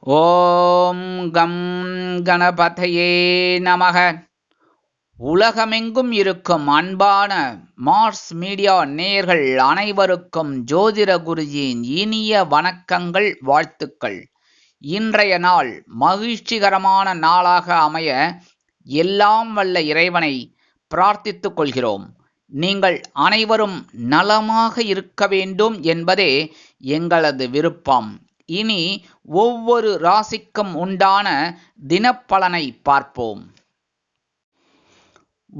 ஓம் come கணபதையே நமக. உலகமெங்கும் இருக்கும் அன்பான மார்ஸ் மீடியா நேயர்கள் அனைவருக்கும் ஜோதிட குருஜியின் இனிய வணக்கங்கள், வாழ்த்துக்கள். இன்றைய நாள் மகிழ்ச்சிகரமான நாளாக அமைய எல்லாம் வல்ல இறைவனை பிரார்த்தித்துக் கொள்கிறோம். நீங்கள் அனைவரும் நலமாக இருக்க வேண்டும் என்பதே எங்களது விருப்பம். இனி ஒவ்வொரு ராசிக்கும் உண்டான தினப்பலனை பார்ப்போம்.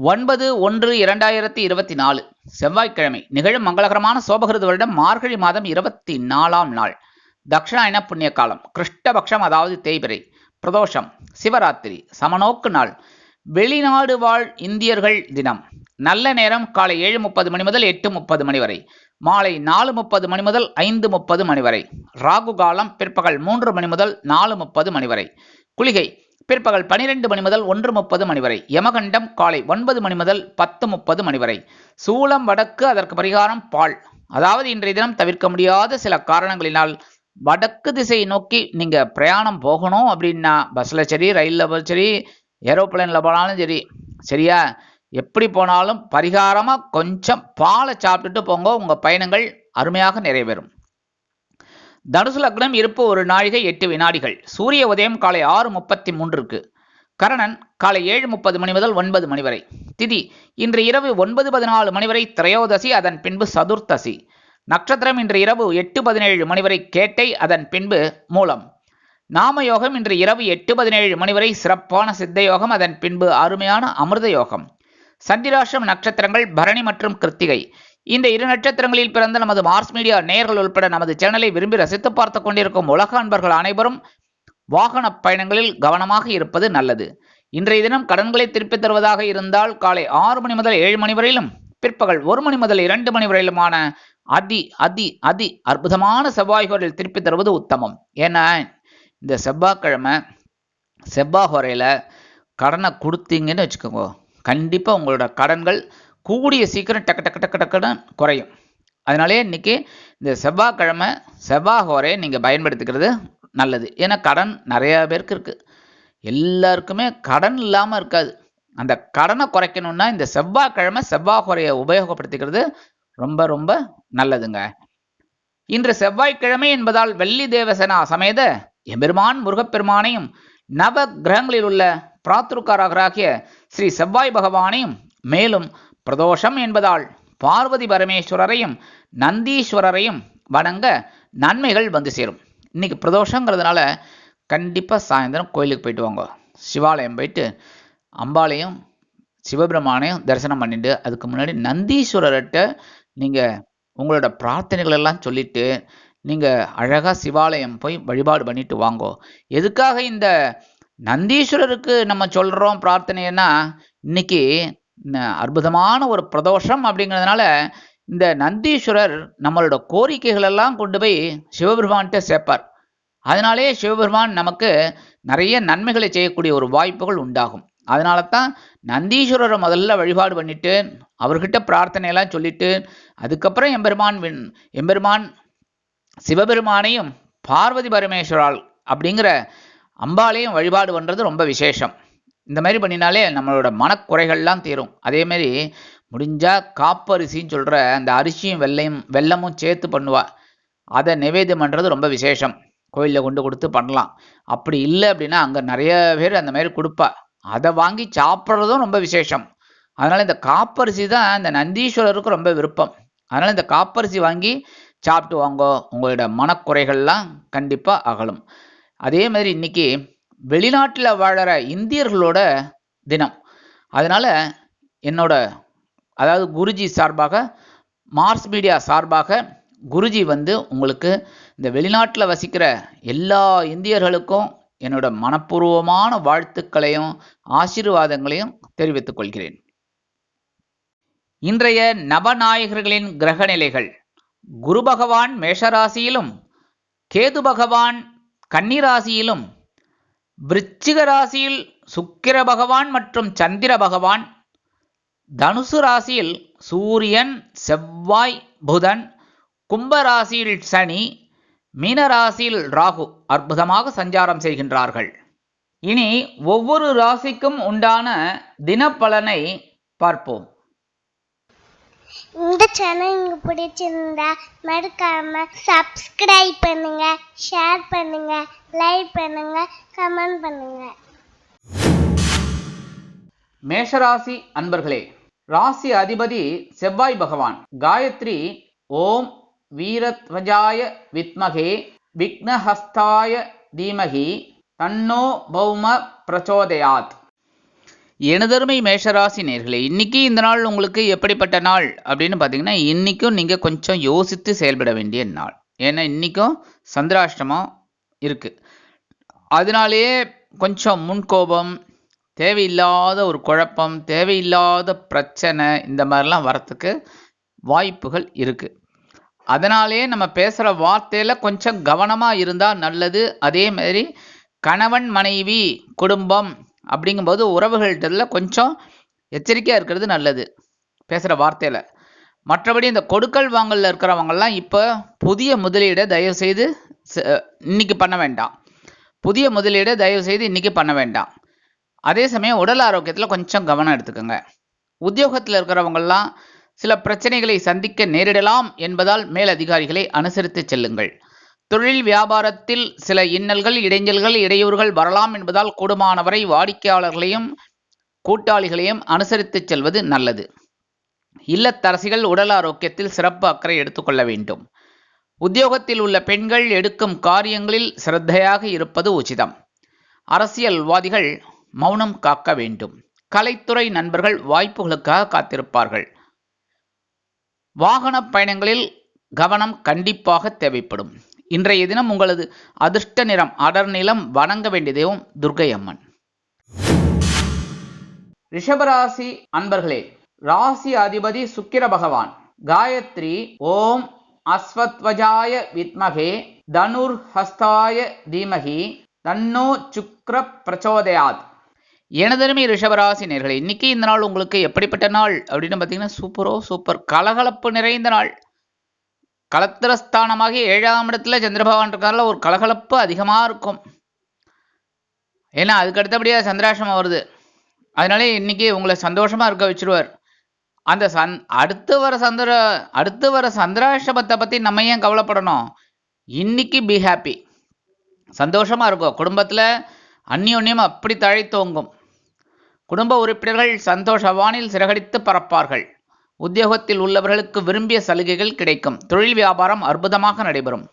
9/1/2024 செவ்வாய்க்கிழமை நிகழும் மங்களகரமான சோபகிருது வருடம் மார்கழி மாதம் 24ஆம் நாள். தக்ஷாயன புண்ணிய காலம், கிருஷ்ணபக்ஷம் அதாவது தேய்பிறை, பிரதோஷம், சிவராத்திரி, சமநோக்கு நாள், வெளிநாடு வாழ் இந்தியர்கள் தினம். நல்ல நேரம் காலை 7:30 மணி முதல் 8:30 மணி வரை, மாலை 4:30 மணி முதல் 5:30 மணி வரை. ராகு காலம் பிற்பகல் 3 மணி முதல் 4:30 மணி வரை. குளிகை பிற்பகல் 12 மணி முதல் 1:30 மணி வரை. யமகண்டம் காலை 9 மணி முதல் 10:30 மணி வரை. சூலம் வடக்கு, அதற்கு பரிகாரம் பால். அதாவது இன்றைய தினம் தவிர்க்க முடியாத சில காரணங்களினால் வடக்கு திசையை நோக்கி நீங்க பிரயாணம் போகணும் அப்படின்னா பஸ்ல சரி, ரயில்ல சரி, ஏரோப்ளேன்ல போனாலும் சரி, சரியா, எப்படி போனாலும் பரிகாரமா கொஞ்சம் பாலை சாப்பிட்டுட்டு போங்க, உங்க பயணங்கள் அருமையாக நிறைவேறும். தனுசு லக்னம் இருப்பு 1 நாழிகை 8 வினாடிகள். சூரிய உதயம் காலை 6:33. கரணன் காலை 7:30 மணி முதல் 9 மணி வரை. திதி இன்று இரவு 9:14 மணி வரை திரையோதசி, அதன் பின்பு சதுர்த்தசி. நட்சத்திரம் இன்று இரவு 8:17 மணி வரை கேட்டை, அதன் பின்பு மூலம். நாமயோகம் இன்று இரவு 8:17 மணி வரை சிறப்பான சித்த யோகம், அதன் பின்பு அருமையான அமிர்த யோகம். சந்திராஷ்டிரம் நட்சத்திரங்கள் பரணி மற்றும் கிருத்திகை. இந்த 2 நட்சத்திரங்களில் பிறந்த நமது மார்ஸ் மீடியா நேயர்கள் உட்பட நமது சேனலை விரும்பி ரசித்து பார்த்து கொண்டிருக்கும் உலக அன்பர்கள் அனைவரும் வாகன பயணங்களில் கவனமாக இருப்பது நல்லது. இன்றைய தினம் கடன்களை திருப்பித் தருவதாக இருந்தால் காலை 6 மணி முதல் 7 மணி வரையிலும், பிற்பகல் 1 மணி முதல் 2 மணி வரையிலுமான அதி அதி அதி அற்புதமான செவ்வாய்கோரில் திருப்பித் தருவது உத்தமம். ஏன்னா இந்த செவ்வாய்க்கிழமை செவ்வாய்கோரையில் கடனை கொடுத்தீங்கன்னு வச்சுக்கோங்க, கண்டிப்பாக உங்களோட கடன்கள் கூடிய சீக்கிரம் டக்கு டக்கு டக்கு டக்குன்னு குறையும். அதனாலே இன்னைக்கு இந்த செவ்வாய்க்கிழமை செவ்வாய்கோரையை நீங்கள் பயன்படுத்திக்கிறது நல்லது. ஏன்னா கடன் நிறையா பேருக்கு இருக்குது, எல்லாருக்குமே கடன் இல்லாமல் இருக்காது. அந்த கடனை குறைக்கணும்னா இந்த செவ்வாய்க்கிழமை செவ்வாய்கோரையை உபயோகப்படுத்திக்கிறது ரொம்ப ரொம்ப நல்லதுங்க. இன்று செவ்வாய்க்கிழமை என்பதால் வெள்ளி தேவசேனா சமேத எம்பெருமான் முருகப்பெருமானையும் நவ கிரகங்களில் உள்ள பிராத்துருக்காரராகிய ஸ்ரீ செவ்வாய் பகவானையும், மேலும் பிரதோஷம் என்பதால் பார்வதி பரமேஸ்வரரையும் நந்தீஸ்வரரையும் வணங்க நன்மைகள் வந்து சேரும். இன்னைக்கு பிரதோஷங்கிறதுனால கண்டிப்பாக சாயந்தரம் கோயிலுக்கு போயிட்டு வாங்க. சிவாலயம் போயிட்டு அம்பாளையும் சிவபெருமானையும் தரிசனம் பண்ணிட்டு அதுக்கு முன்னாடி நந்தீஸ்வரர்கிட்ட நீங்கள் உங்களோட பிரார்த்தனைகள் எல்லாம் சொல்லிட்டு நீங்கள் அழகாக சிவாலயம் போய் வழிபாடு பண்ணிட்டு வாங்கோ. எதுக்காக இந்த நந்தீஸ்வரருக்கு நம்ம சொல்கிறோம் பிரார்த்தனைன்னா, இன்னைக்கு அற்புதமான ஒரு பிரதோஷம் அப்படிங்கிறதுனால இந்த நந்தீஸ்வரர் நம்மளோட கோரிக்கைகள் எல்லாம் கொண்டு போய் சிவபெருமான்கிட்ட சேர்ப்பார். அதனாலே சிவபெருமான் நமக்கு நிறைய நன்மைகளை செய்யக்கூடிய ஒரு வாய்ப்புகள் உண்டாகும். அதனால தான் நந்தீஸ்வரரை முதல்ல வழிபாடு பண்ணிட்டு அவர்கிட்ட பிரார்த்தனையெல்லாம் சொல்லிட்டு அதுக்கப்புறம் எம்பெருமான் சிவபெருமானையும் பார்வதி பரமேஸ்வரால் அப்படிங்கிற அம்பாளையும் வழிபாடு பண்ணுறது ரொம்ப விசேஷம். இந்த மாதிரி பண்ணினாலே நம்மளோட மனக்குறைகள்லாம் தீரும். அதேமாரி முடிஞ்சால் காப்பரிசின்னு சொல்கிற அந்த அரிசியும் வெல்லமும் சேர்த்து பண்ணுவா, அதை நிவேத்தியம் பண்ணுறது ரொம்ப விசேஷம். கோயிலில் கொண்டு கொடுத்து பண்ணலாம். அப்படி இல்லை அப்படின்னா அங்கே நிறைய பேர் அந்த மாதிரி கொடுப்பா, அதை வாங்கி சாப்பிட்றதும் ரொம்ப விசேஷம். அதனால் இந்த காப்பரிசி தான் இந்த நந்தீஸ்வரருக்கு ரொம்ப விருப்பம். அதனால் இந்த காப்பரிசி வாங்கி சாப்பிட்டு வாங்கோ, உங்களோட மனக்குறைகள்லாம் கண்டிப்பாக அகலும். அதே மாதிரி இன்னைக்கு வெளிநாட்டில் வாழற இந்தியர்களோட தினம். அதனால் அதாவது குருஜி சார்பாக, மார்ஸ் மீடியா சார்பாக குருஜி உங்களுக்கு இந்த வெளிநாட்டில் வசிக்கிற எல்லா இந்தியர்களுக்கும் என்னோட மனப்பூர்வமான வாழ்த்துக்களையும் ஆசீர்வாதங்களையும் தெரிவித்துக் கொள்கிறேன். இன்றைய நவநாயகர்களின் கிரக நிலைகள்: குரு பகவான் மேஷராசியிலும், கேது பகவான் கன்னிராசியிலும், விருச்சிக ராசியில் சுக்கிர பகவான் மற்றும் சந்திர பகவான், தனுசு ராசியில் சூரியன் செவ்வாய் புதன், கும்பராசியில் சனி, மீனராசியில் ராகு அற்புதமாக சஞ்சாரம் செய்கின்றார்கள். இனி ஒவ்வொரு ராசிக்கும் உண்டான தினப்பலனை பார்ப்போம். இந்த சேனல் உங்களுக்கு பிடிச்சிருந்தா மறக்காம சப்ஸ்கிரைப் பண்ணுங்க, ஷேர் பண்ணுங்க, லைக் பண்ணுங்க, கமெண்ட் பண்ணுங்க. மேஷராசி அன்பர்களே, ராசி அதிபதி செவ்வாய் பகவான். காயத்ரி ஓம் வீரத்வஜாய வித்மகே விக்னஹஸ்தாய தீமகி தன்னோ பௌம பிரச்சோதயாத். எனதருமை மேஷராசி நேர்களே, இன்னைக்கு இந்த நாள் உங்களுக்கு எப்படிப்பட்ட நாள் அப்படின்னு பார்த்தீங்கன்னா, இன்னைக்கும் நீங்கள் கொஞ்சம் யோசித்து செயல்பட வேண்டிய நாள். ஏன்னா இன்னைக்கும் சந்திராஷ்டமம் இருக்கு. அதனாலேயே கொஞ்சம் முன்கோபம், தேவையில்லாத ஒரு குழப்பம், தேவையில்லாத பிரச்சனை இந்த மாதிரிலாம் வரத்துக்கு வாய்ப்புகள் இருக்கு. அதனாலே நம்ம பேசுகிற வார்த்தையில் கொஞ்சம் கவனமாக இருந்தால் நல்லது. அதே மாதிரி கணவன் மனைவி குடும்பம் அப்படிங்கும்போது உறவுகள்கிட்ட கொஞ்சம் எச்சரிக்கையாக இருக்கிறது நல்லது பேசுகிற வார்த்தையில். மற்றபடி இந்த கொடுக்கல் வாங்கலில் இருக்கிறவங்கெல்லாம் இப்போ புதிய முதலீடை தயவுசெய்து இன்னைக்கு பண்ண வேண்டாம். புதிய முதலீடை தயவுசெய்து இன்னைக்கு பண்ண வேண்டாம். அதே சமயம் உடல் ஆரோக்கியத்தில் கொஞ்சம் கவனம் எடுத்துக்கோங்க. உத்தியோகத்தில் இருக்கிறவங்கெல்லாம் சில பிரச்சனைகளை சந்திக்க நேரிடலாம் என்பதால் மேலதிகாரிகளை அனுசரித்து செல்லுங்கள். தொழில் வியாபாரத்தில் சில இன்னல்கள், இடைஞ்சல்கள், இடையூறுகள் வரலாம் என்பதால் கூடுமானவரை வாடிக்கையாளர்களையும் கூட்டாளிகளையும் அனுசரித்து செல்வது நல்லது. இல்லத்தரசிகள் உடல் ஆரோக்கியத்தில் சிறப்பு அக்கறை எடுத்துக்கொள்ள வேண்டும். உத்தியோகத்தில் உள்ள பெண்கள் எடுக்கும் காரியங்களில் சிரத்தையாக இருப்பது உச்சிதம். அரசியல்வாதிகள் மௌனம் காக்க வேண்டும். கலைத்துறை நண்பர்கள் வாய்ப்புகளுக்காக காத்திருப்பார்கள். வாகன பயணங்களில் கவனம் கண்டிப்பாக தேவைப்படும். இன்றைய தினம் உங்களது அதிர்ஷ்ட நிறம் அடர் நிலம். வணங்க வேண்டிய தெய்வம் துர்க்கை அம்மன். ரிஷபராசி அன்பர்களே, ராசி அதிபதி சுக்கிர பகவான். காயத்ரி ஓம் அஸ்வத்வஜாய வித்மகே தனுர் ஹஸ்தாய தீமகி தன்னோ சுக்ர பிரச்சோதயாத். எனதருமை ரிஷபராசி நேர்களே, இன்னைக்கு இந்த நாள் உங்களுக்கு எப்படிப்பட்ட நாள் அப்படின்னு பார்த்தீங்கன்னா சூப்பர் கலகலப்பு நிறைந்த நாள். கலத்திரஸ்தானமாகி 7ஆம் இடத்துல சந்திரபகவான் இருக்காரில் ஒரு கலகலப்பு அதிகமாக இருக்கும். ஏன்னா அதுக்கு அடுத்தபடியாக சந்திராஷ்டமம் வருது. அதனாலே இன்னைக்கு உங்களை சந்தோஷமாக இருக்க வச்சுருவார். அந்த அடுத்து வர சந்திராஷ்டமத்தை பற்றி நம்ம ஏன் கவலைப்படணும்? இன்னைக்கு பி ஹாப்பி, சந்தோஷமாக இருக்கும். குடும்பத்தில் அந்யோன்யம் அப்படி தழைத்தோங்கும். குடும்ப உறுப்பினர்கள் சந்தோஷ வானில் சிறகடித்து பறப்பார்கள். உத்தியோகத்தில் உள்ளவர்களுக்கு விரும்பிய சலுகைகள் கிடைக்கும். தொழில் வியாபாரம் அற்புதமாக நடைபெறும்.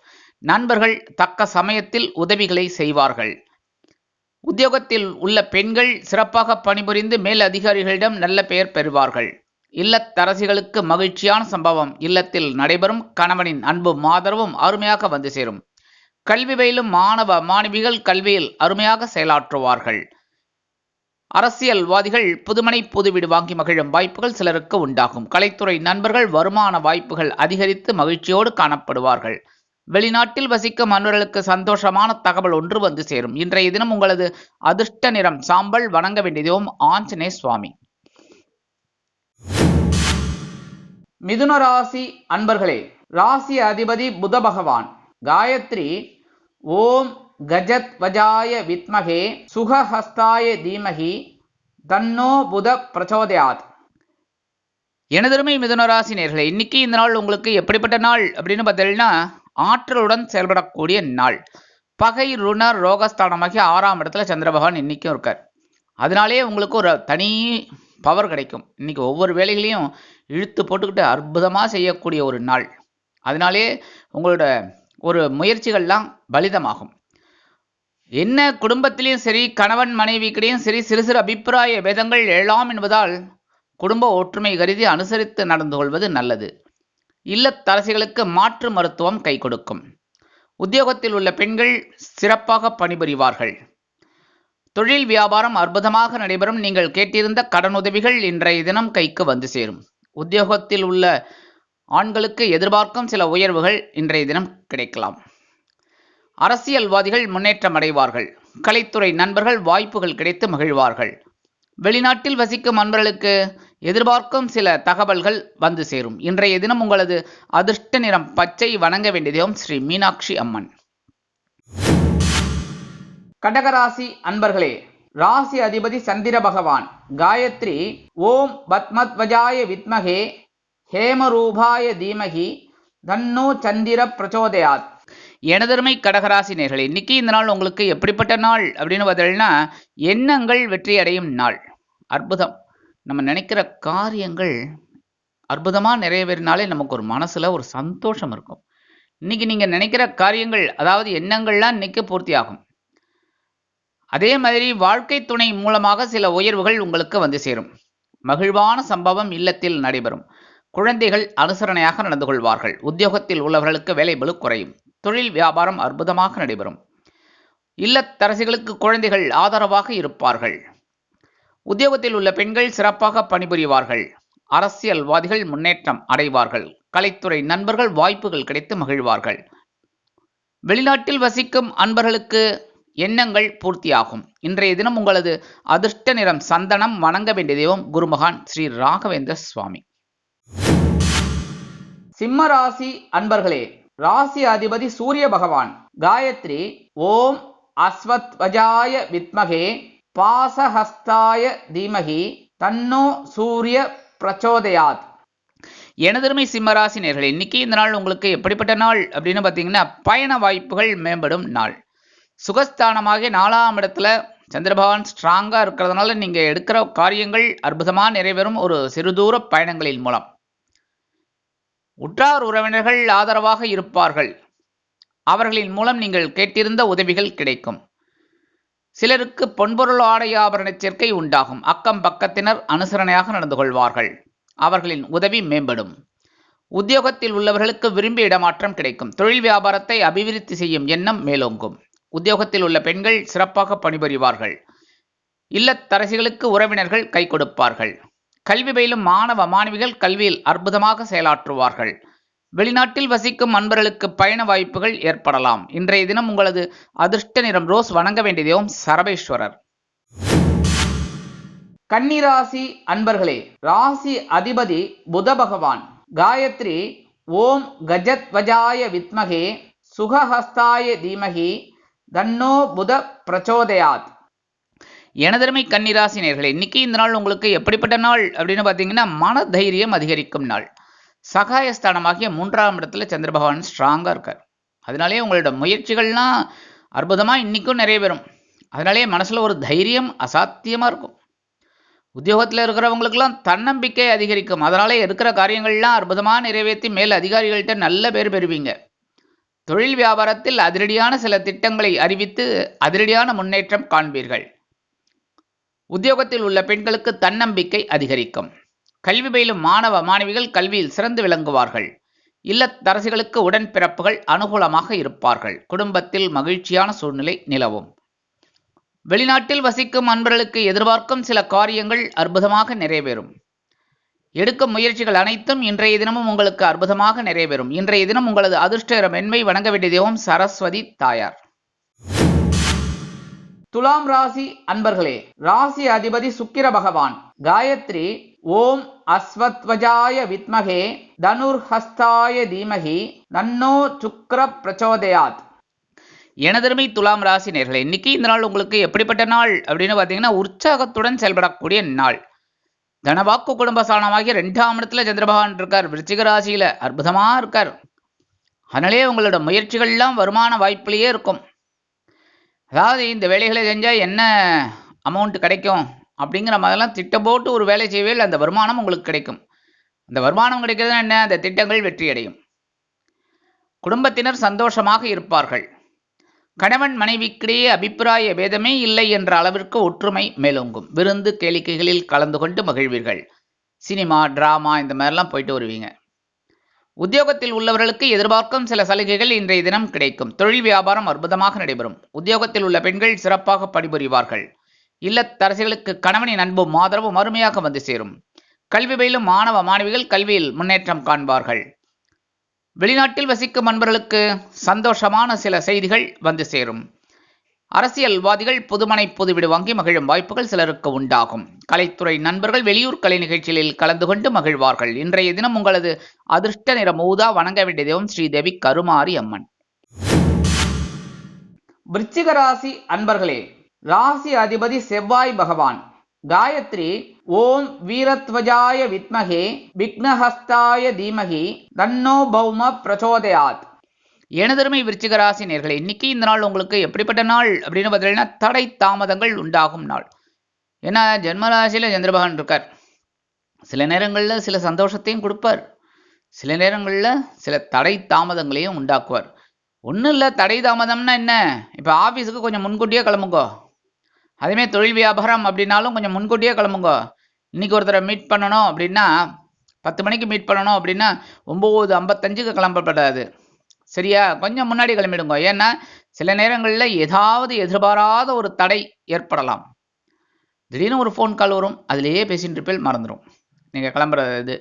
நண்பர்கள் தக்க சமயத்தில் உதவிகளை செய்வார்கள். உத்தியோகத்தில் உள்ள பெண்கள் சிறப்பாக பணிபுரிந்து மேல் அதிகாரிகளிடம் நல்ல பெயர் பெறுவார்கள். இல்லத்தரசிகளுக்கு மகிழ்ச்சியான சம்பவம் இல்லத்தில் நடைபெறும். கணவனின் அன்பும் ஆதரவும் அருமையாக வந்து சேரும். கல்வி பயிலும் மாணவ மாணவிகள் கல்வியில் அருமையாக செயலாற்றுவார்கள். அரசியல்வாதிகள் புதுமனை புதுவீடு வாங்கி மகிழும் வாய்ப்புகள் சிலருக்கு உண்டாகும். கலைத்துறை நண்பர்கள் வருமான வாய்ப்புகள் அதிகரித்து மகிழ்ச்சியோடு காணப்படுவார்கள். வெளிநாட்டில் வசிக்கும் அன்பர்களுக்கு சந்தோஷமான தகவல் ஒன்று வந்து சேரும். இன்றைய தினம் உங்களது அதிர்ஷ்ட நிறம் சாம்பல். வணங்க வேண்டியதும் ஆஞ்சநேய சுவாமி. மிதுன ராசி அன்பர்களே, ராசி அதிபதி புத பகவான். காயத்ரி ஓம் கஜத்வஜாய வித்மகே சுகஹஸ்தாய தீமகி தன்னோ புத பிரச்சோதயாத். எனதருமை மிதுனராசி நேர்களே, இன்னைக்கு இந்த நாள் உங்களுக்கு எப்படிப்பட்ட நாள் அப்படின்னு பார்த்தீங்கன்னா ஆற்றலுடன் செயல்படக்கூடிய நாள். பகை ருண ரோகஸ்தானமாகி 6ஆம் இடத்துல சந்திர பகவான் இன்னைக்கும் இருக்கார். அதனாலேயே உங்களுக்கு ஒரு தனி பவர் கிடைக்கும். இன்னைக்கு ஒவ்வொரு வேலைகளையும் இழுத்து போட்டுக்கிட்டு அற்புதமாக செய்யக்கூடிய ஒரு நாள். அதனாலே உங்களோட ஒரு முயற்சிகள்லாம் பலிதமாகும். என்ன குடும்பத்திலையும் சரி, கணவன் மனைவிக்கிடையும் சரி, சிறு சிறு அபிப்பிராய பேதங்கள் எழலாம் என்பதால் குடும்ப ஒற்றுமை கருதி அனுசரித்து நடந்து கொள்வது நல்லது. இல்லத்தரசிகளுக்கு மாற்று மருத்துவம் கை கொடுக்கும். உத்தியோகத்தில் உள்ள பெண்கள் சிறப்பாக பணிபுரிவார்கள். தொழில் வியாபாரம் அற்புதமாக நடைபெறும். நீங்கள் கேட்டிருந்த கடனுதவிகள் இன்றைய தினம் கைக்கு வந்து சேரும். உத்தியோகத்தில் உள்ள ஆண்களுக்கு எதிர்பார்க்கும் சில உயர்வுகள் இன்றைய தினம் கிடைக்கலாம். அரசியல்வாதிகள் முன்னேற்றம் அடைவார்கள். கலைத்துறை நண்பர்கள் வாய்ப்புகள் கிடைத்து மகிழ்வார்கள். வெளிநாட்டில் வசிக்கும் அன்பர்களுக்கு எதிர்பார்க்கும் சில தகவல்கள் வந்து சேரும். இன்றைய தினம் உங்களது அதிர்ஷ்ட நிறம் பச்சை. வணங்க வேண்டிய தெய்வம் ஸ்ரீ மீனாட்சி அம்மன். கடகராசி அன்பர்களே, ராசி அதிபதி சந்திர பகவான். காயத்ரி ஓம் பத்மத்வஜாய வித்மகே ஹேமரூபாய தீமகி தன்னோ சந்திர பிரச்சோதயாத். எனதருமை கடகராசி நேர்களே, இன்னைக்கு இந்த நாள் உங்களுக்கு எப்படிப்பட்ட நாள் அப்படின்னு பார்த்தீங்கன்னா, எண்ணங்கள் வெற்றி அடையும் நாள். அற்புதம். நம்ம நினைக்கிற காரியங்கள் அற்புதமாக நிறைவேறினாலே நமக்கு ஒரு மனசில் ஒரு சந்தோஷம் இருக்கும். இன்னைக்கு நீங்கள் நினைக்கிற காரியங்கள், அதாவது எண்ணங்கள்லாம் இன்னைக்கு பூர்த்தி ஆகும். அதே மாதிரி வாழ்க்கை துணை மூலமாக சில உயர்வுகள் உங்களுக்கு வந்து சேரும். மகிழ்வான சம்பவம் இல்லத்தில் நடைபெறும். குழந்தைகள் அனுசரணையாக நடந்து கொள்வார்கள். உத்தியோகத்தில் உள்ளவர்களுக்கு வேலைபளு குறையும். தொழில் வியாபாரம் அற்புதமாக நடைபெறும். இல்லத்தரசிகளுக்கு குழந்தைகள் ஆதரவாக இருப்பார்கள். உத்தியோகத்தில் உள்ள பெண்கள் சிறப்பாக பணிபுரிவார்கள். அரசியல்வாதிகள் முன்னேற்றம் அடைவார்கள். கலைத்துறை நண்பர்கள் வாய்ப்புகள் கிடைத்து மகிழ்வார்கள். வெளிநாட்டில் வசிக்கும் அன்பர்களுக்கு எண்ணங்கள் பூர்த்தியாகும். இன்றைய தினம் உங்களது அதிர்ஷ்ட நிறம் சந்தனம். வணங்க வேண்டிய தெய்வம் குருமகான் ஸ்ரீ ராகவேந்திர சுவாமி. சிம்ம ராசி அன்பர்களே, ராசி அதிபதி சூரிய பகவான். காயத்ரி ஓம் அஸ்வத்வஜாய வித்மகே பாசஹஸ்தாய தீமகி தன்னோ சூரிய பிரச்சோதயாத். எனதருமை சிம்மராசி நேர்களே, இன்னைக்கு இந்த நாள் உங்களுக்கு எப்படிப்பட்ட நாள் அப்படின்னு பார்த்தீங்கன்னா, பயண வாய்ப்புகள் மேம்படும் நாள். சுகஸ்தானமாகிய 4ஆம் இடத்துல சந்திரபகவான் ஸ்ட்ராங்காக இருக்கிறதுனால நீங்கள் எடுக்கிற காரியங்கள் அற்புதமாக நிறைவேறும். ஒரு சிறுதூர பயணங்களின் மூலம் உற்றார் உறவினர்கள் ஆதரவாக இருப்பார்கள். அவர்களின் மூலம் நீங்கள் கேட்டிருந்த உதவிகள் கிடைக்கும். சிலருக்கு பொன்பொருள் ஆடை ஆபரண சேர்க்கை உண்டாகும். அக்கம் பக்கத்தினர் அனுசரணையாக நடந்து கொள்வார்கள். அவர்களின் உதவி மேம்படும். உத்தியோகத்தில் உள்ளவர்களுக்கு விரும்பிய இடமாற்றம் கிடைக்கும். தொழில் வியாபாரத்தை அபிவிருத்தி செய்யும் எண்ணம் மேலோங்கும். உத்தியோகத்தில் உள்ள பெண்கள் சிறப்பாக பணிபுரிவார்கள். இல்லத்தரசிகளுக்கு உறவினர்கள் கை கொடுப்பார்கள். கல்வி பயிலும் மாணவ மாணவிகள் கல்வியில் அற்புதமாக செயலாற்றுவார்கள். வெளிநாட்டில் வசிக்கும் அன்பர்களுக்கு பயண வாய்ப்புகள் ஏற்படலாம். இன்றைய தினம் உங்களது அதிர்ஷ்ட நிறம் ரோஸ். வணங்க வேண்டிய தெய்வம் சரபேஸ்வரர். கன்னிராசி அன்பர்களே, ராசி அதிபதி புத பகவான். காயத்ரி ஓம் கஜத்வஜாய வித்மகே சுகஹஸ்தாய தீமகி தன்னோ புத பிரச்சோதயாத். எனதருமை கன்னிராசி நேர்களே, இன்னைக்கு இந்த நாள் உங்களுக்கு எப்படிப்பட்ட நாள் அப்படின்னு பார்த்தீங்கன்னா, மன தைரியம் அதிகரிக்கும் நாள். சகாயஸ்தானமாகிய 3ஆம் இடத்துல சந்திர பகவான் ஸ்ட்ராங்காக இருக்கார். அதனாலே உங்களோட முயற்சிகள்லாம் அற்புதமாக இன்றைக்கும் நிறைவேறும். அதனாலே மனசில் ஒரு தைரியம் அசாத்தியமாக இருக்கும். உத்தியோகத்தில் இருக்கிறவங்களுக்கெல்லாம் தன்னம்பிக்கை அதிகரிக்கும். அதனாலே இருக்கிற காரியங்கள்லாம் அற்புதமாக நிறைவேற்றி மேல் அதிகாரிகள்கிட்ட நல்ல பேர் பெறுவீங்க. தொழில் வியாபாரத்தில் அதிரடியான சில திட்டங்களை அறிவித்து அதிரடியான முன்னேற்றம் காண்பீர்கள். உத்தியோகத்தில் உள்ள பெண்களுக்கு தன்னம்பிக்கை அதிகரிக்கும். கல்வி பயிலும் மாணவ மாணவிகள் கல்வியில் சிறந்து விளங்குவார்கள். இல்லத்தரசிகளுக்கு உடன்பிறப்புகள் அனுகூலமாக இருப்பார்கள். குடும்பத்தில் மகிழ்ச்சியான சூழ்நிலை நிலவும். வெளிநாட்டில் வசிக்கும் அன்பர்களுக்கு எதிர்பார்க்கும் சில காரியங்கள் அற்புதமாக நிறைவேறும். எடுக்கும் முயற்சிகள் அனைத்தும் இன்றைய தினமும் உங்களுக்கு அற்புதமாக நிறைவேறும். இன்றைய தினம் உங்களது அதிர்ஷ்ட மென்மை. வணங்க வேண்டிய தெய்வம் சரஸ்வதி தாயார். துலாம் ராசி அன்பர்களே, ராசி அதிபதி சுக்கிர பகவான். காயத்ரி ஓம் அஸ்வத்வஜாய வித்மகே தனுர்ஹஸ்தாய தீமகி தன்னோ சுக்கிர பிரச்சோதயாத். எனதருமை துலாம் ராசி நேர்களே, இன்னைக்கு இந்த நாள் உங்களுக்கு எப்படிப்பட்ட நாள் அப்படின்னு பார்த்தீங்கன்னா, உற்சாகத்துடன் செயல்படக்கூடிய நாள். தனவாக்கு குடும்பஸ்தானமாகிய 2ஆம் இடத்துல சந்திர பகவான் இருக்கார். விருச்சிக ராசியில அற்புதமாக இருக்கார். அதனாலே உங்களோட முயற்சிகள்லாம் வருமான வாய்ப்பிலேயே இருக்கும். அதாவது இந்த வேலைகளை செஞ்சால் என்ன அமௌண்ட் கிடைக்கும் அப்படிங்கிற மாதிரிலாம் திட்டம் போட்டு ஒரு வேலை செய்வேல், அந்த வருமானம் உங்களுக்கு கிடைக்கும். அந்த வருமானம் கிடைக்கிறதுனா என்ன, அந்த திட்டங்கள் வெற்றியடையும். குடும்பத்தினர் சந்தோஷமாக இருப்பார்கள். கணவன் மனைவிக்கிடையே அபிப்பிராய பேதமே இல்லை என்ற அளவிற்கு ஒற்றுமை மேலோங்கும். விருந்து கேளிக்கைகளில் கலந்து கொண்டு மகிழ்வீர்கள். சினிமா டிராமா இந்த மாதிரிலாம் போயிட்டு வருவீங்க. உத்தியோகத்தில் உள்ளவர்களுக்கு எதிர்பார்க்கும் சில சலுகைகள் இன்றைய தினம் கிடைக்கும். தொழில் வியாபாரம் அற்புதமாக நடைபெறும். உத்தியோகத்தில் உள்ள பெண்கள் சிறப்பாக பணிபுரிவார்கள். இல்லத்தரசிகளுக்கு கணவனின் அன்பும் ஆதரவும் அருமையாக வந்து சேரும். கல்வி பயிலும் மாணவ மாணவிகள் கல்வியில் முன்னேற்றம் காண்பார்கள். வெளிநாட்டில் வசிக்கும் அன்பர்களுக்கு சந்தோஷமான சில செய்திகள் வந்து சேரும். அரசியல்வாதிகள் புதுமனை புதுவிடு வாங்கி மகிழும் வாய்ப்புகள் சிலருக்கு உண்டாகும். கலைத்துறை நண்பர்கள் வெளியூர் கலை நிகழ்ச்சிகளில் கலந்து கொண்டு மகிழ்வார்கள். இன்றைய தினம் உங்களது அதிர்ஷ்ட நிறம் ஊதா. வணங்க வேண்டிய தெய்வம் ஸ்ரீதேவி கருமாரி அம்மன். விருச்சிக ராசி அன்பர்களே, ராசி அதிபதி செவ்வாய் பகவான். காயத்ரி ஓம் வீரத்வஜாய வித்மகே விக்னஹஸ்தாய தீமகி தன்னோ பௌம பிரச்சோதயாத். எனதருமை விருச்சிக ராசி நேயர்களே, இன்னைக்கு இந்த நாள் உங்களுக்கு எப்படிப்பட்ட நாள் அப்படின்னு பார்த்தீங்கன்னா, தடை தாமதங்கள் உண்டாகும் நாள். ஏன்னா ஜென்மராசியில் சந்திரபகவான் இருக்கார். சில நேரங்களில் சில சந்தோஷத்தையும் கொடுப்பார், சில நேரங்களில் சில தடை தாமதங்களையும் உண்டாக்குவார். ஒன்றும் இல்லை, தடை தாமதம்னா என்ன? இப்போ ஆஃபீஸுக்கு கொஞ்சம் முன்கூட்டியே கிளம்புங்கோ. அதேமாதிரி தொழில் வியாபாரம் அப்படின்னாலும் கொஞ்சம் முன்கூட்டியே கிளம்புங்கோ. இன்றைக்கி ஒருத்தரை மீட் பண்ணணும் அப்படின்னா 10 மணிக்கு மீட் பண்ணணும் அப்படின்னா 9:55க்கு கிளம்பப்படாது. சரியா? கொஞ்சம் முன்னாடி கிளம்பிடுங்க. ஏன்னா சில நேரங்களில் ஏதாவது எதிர்பாராத ஒரு தடை ஏற்படலாம். திடீர்னு ஒரு ஃபோன் கால் வரும், அதிலேயே பேசிட்டு இருப்பேன், மறந்துடும் நீங்கள் கிளம்புறது இது.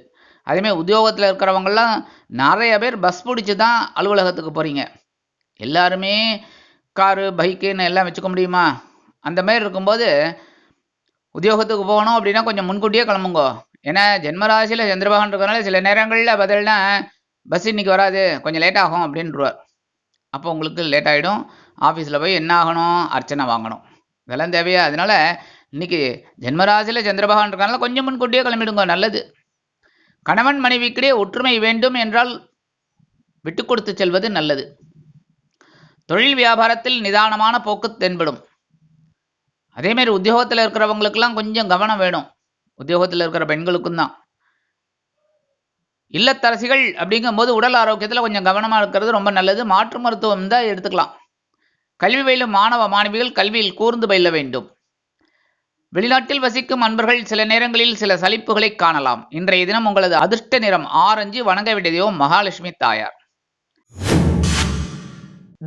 அதேமாதிரி உத்தியோகத்தில் இருக்கிறவங்கெல்லாம் நிறைய பேர் பஸ் பிடிச்சி தான் அலுவலகத்துக்கு போகிறீங்க. எல்லாருமே காரு பைக்குன்னு எல்லாம் வச்சுக்க முடியுமா? அந்த மாதிரி இருக்கும்போது உத்தியோகத்துக்கு போகணும் அப்படின்னா கொஞ்சம் முன்கூட்டியே கிளம்புங்க. ஏன்னா ஜென்மராசியில் சந்திரபகவான் இருக்கிறதுனால சில நேரங்களில் பதில்னா பஸ் இன்னைக்கு வராது, கொஞ்சம் லேட் ஆகும் அப்படின்றார். அப்போ உங்களுக்கு லேட் ஆகிடும். ஆஃபீஸில் போய் என்ன ஆகணும்? அர்ச்சனை வாங்கணும். இதெல்லாம் தேவையா? அதனால் இன்னைக்கு ஜென்மராசியில் சந்திரபகவான் இருக்கிறதுனால கொஞ்சம் முன்கூட்டியே கிளம்பிடுங்க, நல்லது. கணவன் மனைவிக்கிடையே ஒற்றுமை வேண்டும் என்றால் விட்டு கொடுத்து செல்வது நல்லது. தொழில் வியாபாரத்தில் நிதானமான போக்கு தென்படும். அதேமாரி உத்தியோகத்தில் இருக்கிறவங்களுக்கெல்லாம் கொஞ்சம் கவனம் வேணும். உத்தியோகத்தில் இருக்கிற பெண்களுக்கும் தான். இல்லத்தரசிகள் அப்படிங்கும்போது உடல் ஆரோக்கியத்தில் கொஞ்சம் கவனமாக இருக்கிறது ரொம்ப நல்லது. மாற்று மருத்துவம் தான் எடுத்துக்கலாம். கல்வி பயிலும் மாணவ மாணவிகள் கல்வியில் கூர்ந்து பயில வேண்டும். வெளிநாட்டில் வசிக்கும் அன்பர்கள் சில நேரங்களில் சில சலிப்புகளை காணலாம். இன்றைய தினம் உங்களது அதிர்ஷ்ட நிறம் ஆரஞ்சு. வணங்க வேண்டிய தெய்வம் மகாலட்சுமி தாயார்.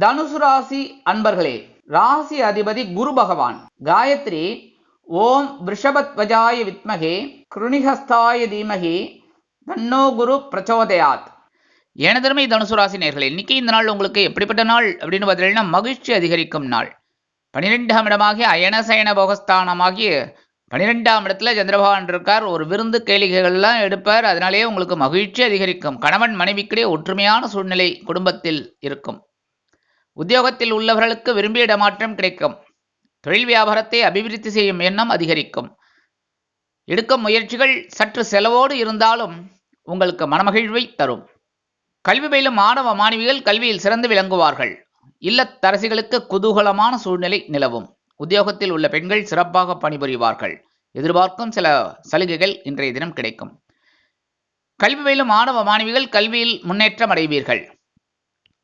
தனுசு ராசி அன்பர்களே, ராசி அதிபதி குரு பகவான். காயத்ரி ஓம் விருஷபத்வஜாய வித்மகே கிருணிஹஸ்தாய தீமகி தன்னோ குரு பிரச்சோதயாத். எனதருமை தனுசு ராசி நேயர்களே, இன்னைக்கு இந்த நாள் உங்களுக்கு எப்படிப்பட்ட நாள் அப்படின்னு பார்த்தீங்கன்னா, மகிழ்ச்சி அதிகரிக்கும் நாள். 12ஆம் இடமாகிய அயனசயன போகஸ்தானமாகிய 12ஆம் இடத்துல சந்திரபகவான் இருக்கார். ஒரு விருந்து கேளிகைகள்லாம் எடுப்பார். அதனாலேயே உங்களுக்கு மகிழ்ச்சி அதிகரிக்கும். கணவன் மனைவிக்கிடையே ஒற்றுமையான சூழ்நிலை குடும்பத்தில் இருக்கும். உத்தியோகத்தில் உள்ளவர்களுக்கு விரும்பிய இடமாற்றம் கிடைக்கும். தொழில் வியாபாரத்தை அபிவிருத்தி செய்யும் எண்ணம் அதிகரிக்கும். எடுக்கும் முயற்சிகள் சற்று செலவோடு இருந்தாலும் உங்களுக்கு மனமகிழ்வை தரும். கல்வி பயிலும் மாணவ மாணவிகள் கல்வியில் சிறந்து விளங்குவார்கள். இல்லத்தரசிகளுக்கு குதூகலமான சூழ்நிலை நிலவும். உத்தியோகத்தில் உள்ள பெண்கள் சிறப்பாக பணிபுரிவார்கள். எதிர்பார்க்கும் சில சலுகைகள் இன்றைய தினம் கிடைக்கும். கல்வி பயிலும் மாணவ மாணவிகள் கல்வியில் முன்னேற்றம் அடைவீர்கள்.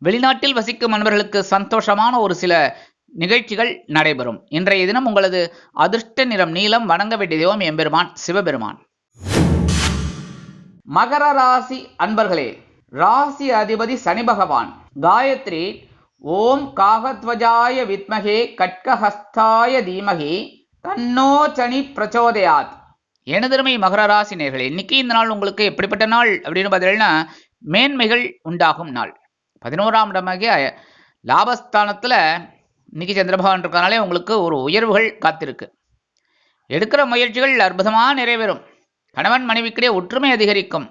வெளிநாட்டில் வசிக்கும் நண்பர்களுக்கு சந்தோஷமான ஒரு சில நிகழ்ச்சிகள் நடைபெறும். இன்றைய தினம் உங்களது அதிர்ஷ்ட நிறம் நீலம். வணங்க வேண்டிய தெய்வம் எம்பெருமான் சிவபெருமான். மகர ராசி அன்பர்களே, ராசி அதிபதி சனி பகவான். காயத்ரி ஓம் காகத்வஜாய வித்மகே கட்கஹஸ்தாய தீமகி தன்னோ சனி பிரச்சோதயாத். எனதருமை மகர ராசி நேயர்களே, இன்னைக்கு இந்த நாள் உங்களுக்கு எப்படிப்பட்ட நாள் அப்படின்னு பார்த்தீங்கன்னா, மேன்மைகள் உண்டாகும் நாள். 11ஆம் இடமாகிய லாபஸ்தானத்தில் இன்னைக்கு சந்திரபகவான் இருக்கிறனாலே உங்களுக்கு ஒரு உயர்வுகள் காத்திருக்கு. எடுக்கிற முயற்சிகள் அற்புதமாக நிறைவேறும். கணவன் மனைவிக்கிடையே ஒற்றுமை அதிகரிக்கும்.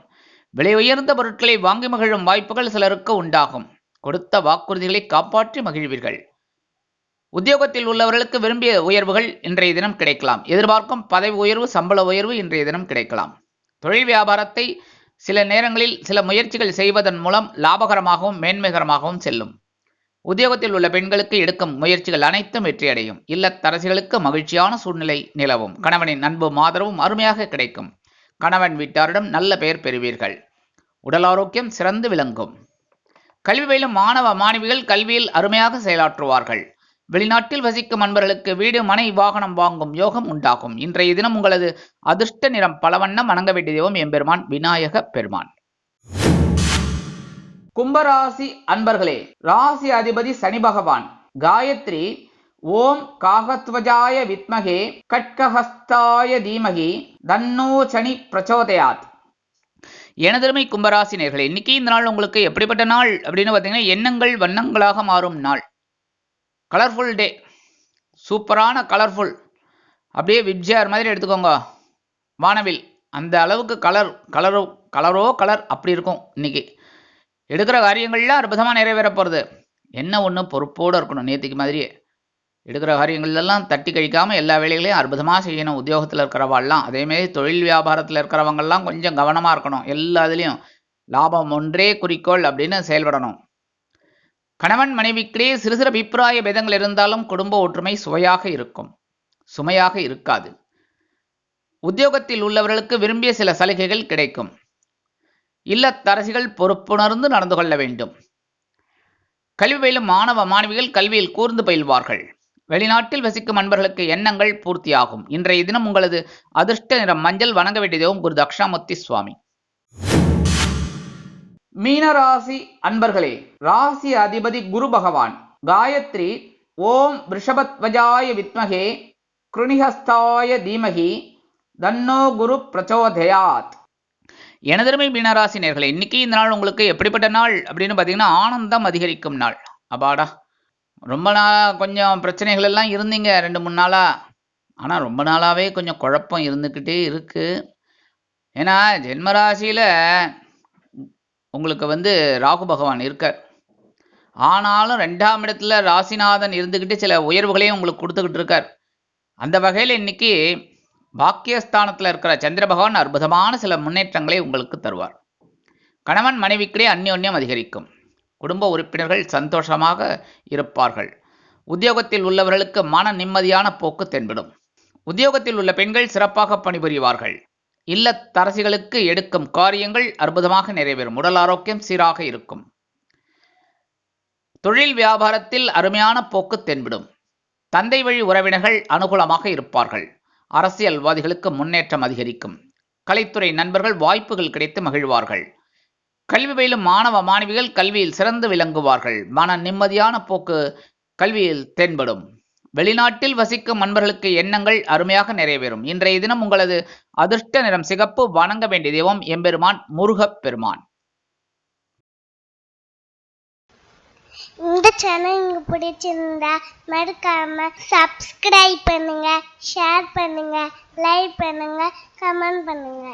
விலை உயர்ந்த பொருட்களை வாங்கி மகிழும் வாய்ப்புகள் சிலருக்கு உண்டாகும். கொடுத்த வாக்குறுதிகளை காப்பாற்றி மகிழ்வீர்கள். உத்தியோகத்தில் உள்ளவர்களுக்கு விரும்பிய உயர்வுகள் இன்றைய தினம் கிடைக்கலாம். எதிர்பார்க்கும் பதவி உயர்வு, சம்பள உயர்வு இன்றைய தினம் கிடைக்கலாம். தொழில் வியாபாரத்தை சில நேரங்களில் சில முயற்சிகள் செய்வதன் மூலம் லாபகரமாகவும் மேன்மைகரமாகவும் செல்லும். உத்தியோகத்தில் உள்ள பெண்களுக்கு எடுக்கும் முயற்சிகள் அனைத்தும் வெற்றியடையும். இல்லத்தரசிகளுக்கு மகிழ்ச்சியான சூழ்நிலை நிலவும். கணவனின் அன்பும் ஆதரவும் அருமையாக கிடைக்கும். கணவன் வீட்டாரிடம் நல்ல பெயர் பெறுவீர்கள். உடல் ஆரோக்கியம் சிறந்து விளங்கும். கல்வி பயிலும் மாணவ மாணவிகள் கல்வியில் அருமையாக செயலாற்றுவார்கள். வெளிநாட்டில் வசிக்கும் அன்பர்களுக்கு வீடு மனை வாகனம் வாங்கும் யோகம் உண்டாகும். இன்றைய தினம் உங்களது அதிர்ஷ்ட நிறம் பலவண்ணம். வணங்க வேண்டிய தெய்வம் எம்பெருமான் விநாயக பெருமான். கும்பராசி அன்பர்களே, ராசி அதிபதி சனி பகவான். காயத்ரி ஓம் காகத்வஜாய வித்மகே கட்கஹஸ்தாய தீமகி தன்னோ சனி பிரச்சோதயாத். எனதருமை கும்பராசி நேயர்களே, இன்னைக்கு இந்த நாள் உங்களுக்கு எப்படிப்பட்ட நாள் அப்படின்னு பார்த்தீங்கன்னா, எண்ணங்கள் வண்ணங்களாக மாறும் நாள். கலர்ஃபுல் டே. சூப்பரான கலர்ஃபுல், அப்படியே விப்ஜிஆர் மாதிரி எடுத்துக்கோங்க. வானவில் அந்த அளவுக்கு கலர் அப்படி இருக்கும். இன்னைக்கு எடுக்கிற காரியங்கள்லாம் அற்புதமாக நிறைவேற போகிறது. என்ன ஒன்று பொறுப்போடு இருக்கணும். நேற்றுக்கு மாதிரியே எடுக்கிற காரியங்கள்லாம் தட்டி கழிக்காமல் எல்லா வேலைகளையும் அற்புதமாக செய்யணும். உத்தியோகத்தில் இருக்கிறவாள்லாம் அதேமாரி தொழில் வியாபாரத்தில் இருக்கிறவங்கெல்லாம் கொஞ்சம் கவனமாக இருக்கணும். எல்லா இதுலேயும் லாபம் ஒன்றே குறிக்கோள் அப்படின்னு செயல்படணும். கணவன் மனைவிக்கிடையே சிறு சிறு அபிப்பிராய பேதங்கள் இருந்தாலும் குடும்ப ஒற்றுமை சுமையாக இருக்காது. உத்தியோகத்தில் உள்ளவர்களுக்கு விரும்பிய சில சலுகைகள் கிடைக்கும். இல்லத்தரசிகள் பொறுப்புணர்ந்து நடந்து கொள்ள வேண்டும். கல்வி பயிலும் மாணவ மாணவிகள் கல்வியில் கூர்ந்து பயில்வார்கள். வெளிநாட்டில் வசிக்கும் அன்பர்களுக்கு எண்ணங்கள் பூர்த்தியாகும். இன்றைய தினம் உங்களது அதிர்ஷ்ட நிறம் மஞ்சள். வணங்க வேண்டியதும் குரு தக்ஷாமூர்த்தி சுவாமி. மீனராசி அன்பர்களே, ராசி அதிபதி குரு பகவான். காயத்ரி ஓம் ரிஷபத்வஜாய வித்மகே கிருணிஹஸ்தாய தீமகி தன்னோ குரு பிரச்சோதயாத். எனதருமை மீனராசி நேயர்களே, இன்னைக்கு இந்த நாள் உங்களுக்கு எப்படிப்பட்ட நாள் அப்படின்னு பார்த்தீங்கன்னா, ஆனந்தம் அதிகரிக்கும் நாள். அப்பாடா, ரொம்ப நாளாக கொஞ்சம் பிரச்சனைகள் எல்லாம் இருந்தீங்க 2-3 நாளாக. ஆனால் ரொம்ப நாளாகவே கொஞ்சம் குழப்பம் இருந்துக்கிட்டே இருக்குது. ஏன்னா ஜென்மராசியில் உங்களுக்கு ராகு பகவான் இருக்கார். ஆனாலும் 2ஆம் இடத்துல ராசிநாதன் இருந்துக்கிட்டு சில உயர்வுகளையும் உங்களுக்கு கொடுத்துக்கிட்டு இருக்கார். அந்த வகையில் இன்னைக்கு பாக்கியஸ்தானத்தில் இருக்கிற சந்திர பகவான் அற்புதமான சில முன்னேற்றங்களை உங்களுக்கு தருவார். கணவன் மனைவிக்கிடையே அந்யோன்யம் அதிகரிக்கும். குடும்ப உறுப்பினர்கள் சந்தோஷமாக இருப்பார்கள். உத்தியோகத்தில் உள்ளவர்களுக்கு மன நிம்மதியான போக்கு தென்படும். உத்தியோகத்தில் உள்ள பெண்கள் சிறப்பாக பணிபுரிவார்கள். இல்லத்தரசிகளுக்கு எடுக்கும் காரியங்கள் அற்புதமாக நிறைவேறும். உடல் ஆரோக்கியம் சீராக இருக்கும். தொழில் வியாபாரத்தில் அருமையான போக்கு தென்படும். தந்தை வழி உறவினர்கள் அனுகூலமாக இருப்பார்கள். அரசியல்வாதிகளுக்கு முன்னேற்றம் அதிகரிக்கும். கலைத்துறை நண்பர்கள் வாய்ப்புகள் கிடைத்து மகிழ்வார்கள். கல்வி பயிலும் மாணவ மாணவிகள் கல்வியில் சிறந்து விளங்குவார்கள். மன நிம்மதியான போக்கு கல்வியில் தென்படும். வெளிநாட்டில் வசிக்கும் நண்பர்களுக்கு எண்ணங்கள் அருமையாக நிறைவேறும். இன்றைய தினம் உங்களது அதிர்ஷ்ட நிறம் சிகப்பு. வணங்க வேண்டிய தெய்வம் எம்பெருமான் முருகப் பெருமான். இந்த சேனல் உங்களுக்கு பிடிச்சிருந்தா மறக்காம சப்ஸ்கிரைப் பண்ணுங்க, ஷேர் பண்ணுங்க, லைக் பண்ணுங்க, கமெண்ட் பண்ணுங்க.